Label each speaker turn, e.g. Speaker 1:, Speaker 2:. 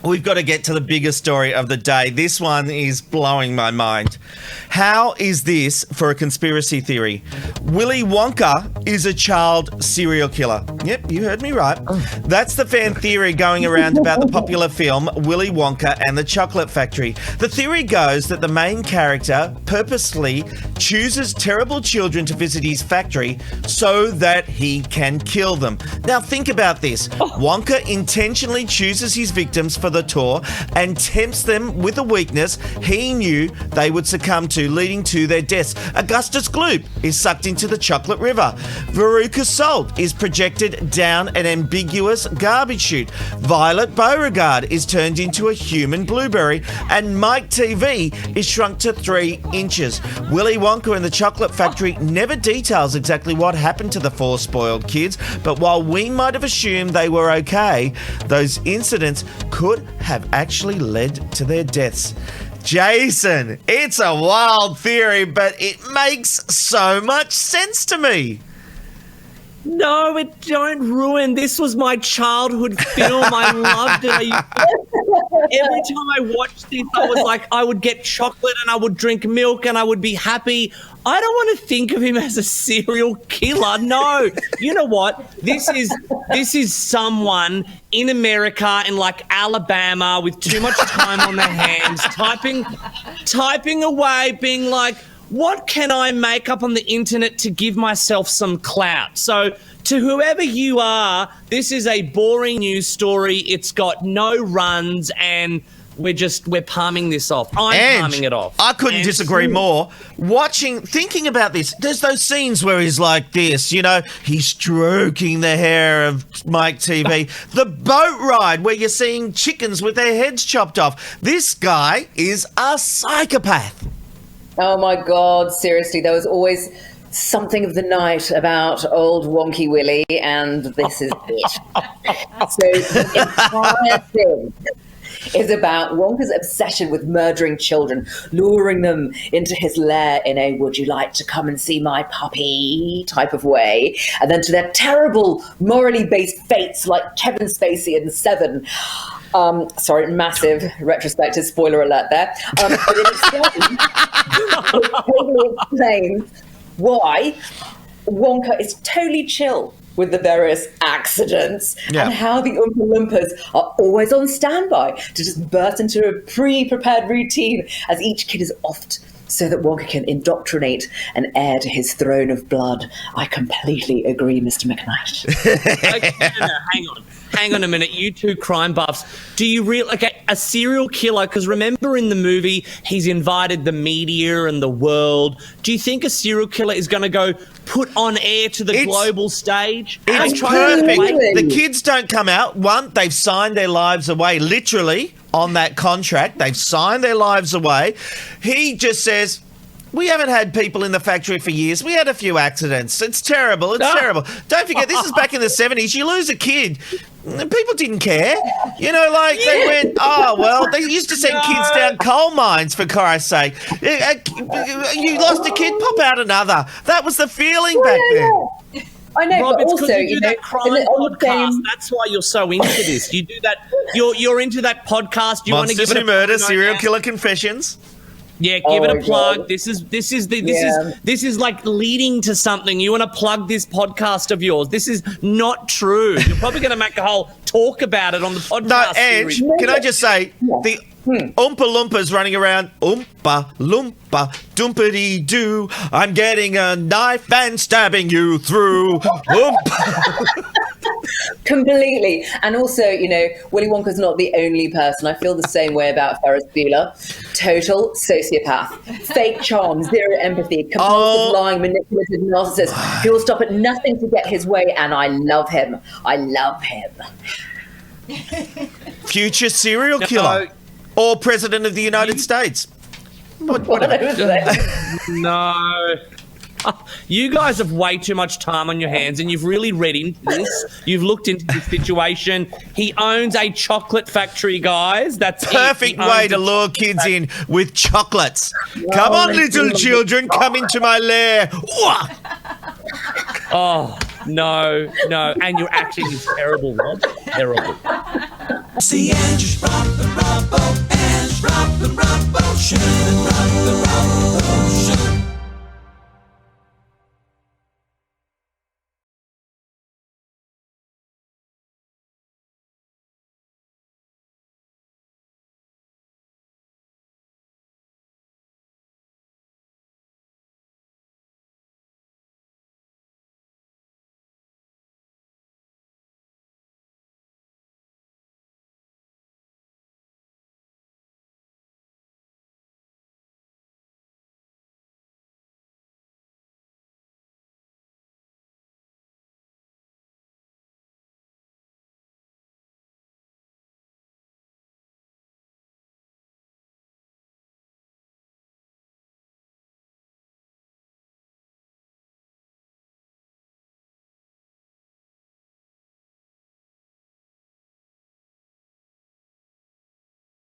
Speaker 1: we've got to get to the biggest story of the day. This one is blowing my mind. How is this for a conspiracy theory? Willy Wonka is a child serial killer. Yep, you heard me right. That's the fan theory going around about the popular film Willy Wonka and the Chocolate Factory. The theory goes that the main character purposefully chooses terrible children to visit his factory so that he can kill them. Now think about this. Wonka intentionally chooses his victims for the tour and tempts them with a weakness he knew they would succumb to, leading to their deaths. Augustus Gloop is sucked into the chocolate river. Veruca Salt is projected down an ambiguous garbage chute. Violet Beauregarde is turned into a human blueberry. And Mike Teevee is shrunk to 3 inches. Willy Wonka and the Chocolate Factory never details exactly what happened to the 4 spoiled kids, but while we might have assumed they were okay, those incidents could have actually led to their deaths. Jason, it's a wild theory, but it makes so much sense to me.
Speaker 2: No, it don't ruin. This was my childhood film. I loved it. Every time I watched this, I was like, I would get chocolate and I would drink milk and I would be happy. I don't want to think of him as a serial killer. No. You know what? This is someone in America, in like Alabama, with too much time on their hands, typing away, being like, what can I make up on the internet to give myself some clout? So to whoever you are, this is a boring news story. It's got no runs and we're palming this off. I'm palming it off.
Speaker 1: I couldn't disagree more. Thinking about this, there's those scenes where he's like this, you know, he's stroking the hair of Mike Teevee. The boat ride where you're seeing chickens with their heads chopped off. This guy is a psychopath.
Speaker 3: Oh my God, seriously, there was always something of the night about old Wonky Willy, and this is it. So the entire thing is about Wonka's obsession with murdering children, luring them into his lair in a would you like to come and see my puppy type of way, and then to their terrible morally based fates like Kevin Spacey in Seven. Sorry, massive retrospective spoiler alert there. But it totally explains why Wonka is totally chill with the various accidents and how the Oompa Loompas are always on standby to just burst into a pre-prepared routine as each kid is offed so that Wonka can indoctrinate an heir to his throne of blood. I completely agree, Mr. McKnight.
Speaker 2: Okay, no, hang on a minute. You two crime buffs. Do you a serial killer? Because remember in the movie, he's invited the media and the world. Do you think a serial killer is going to go put on air to the global stage?
Speaker 1: It's perfect. The kids don't come out. One, they've signed their lives away, literally, on that contract. They've signed their lives away. He just says, we haven't had people in the factory for years. We had a few accidents. It's terrible. It's terrible. Don't forget, this is back in the 70s. You lose a kid, people didn't care. You know, like they went, oh, well, they used to send kids down coal mines, for Christ's sake. You lost a kid, pop out another. That was the feeling back then.
Speaker 3: I know,
Speaker 2: Rob,
Speaker 3: but
Speaker 2: it's
Speaker 3: also,
Speaker 2: you do that crime podcast. That's why you're so into this. You do that. You're into that podcast. You want to give it a
Speaker 1: murder, serial killer confessions.
Speaker 2: Yeah, give it a plug. God. This is like leading to something. You want to plug this podcast of yours. This is not true. You're probably going to make a whole talk about it on the podcast.
Speaker 1: No, Ange, can I just say, the Oompa Loompas running around, Oompa Loompa, doompity-doo, I'm getting a knife and stabbing you through. Oompa.
Speaker 3: Completely. And also, you know, Willy Wonka's not the only person. I feel the same way about Ferris Bueller. Total sociopath. Fake charm, zero empathy, compulsive lying, manipulative narcissist. He will stop at nothing to get his way, and I love him. I love him.
Speaker 1: Future serial killer. Or President of the United States.
Speaker 2: No. You guys have way too much time on your hands and you've really read into this. You've looked into this situation. He owns a chocolate factory, guys. That's
Speaker 1: perfect way to lure kids in with chocolates. Come on, little children, come into my lair.
Speaker 2: Oh, no. And your acting is terrible, Rob. Terrible.
Speaker 4: See Andrew Rock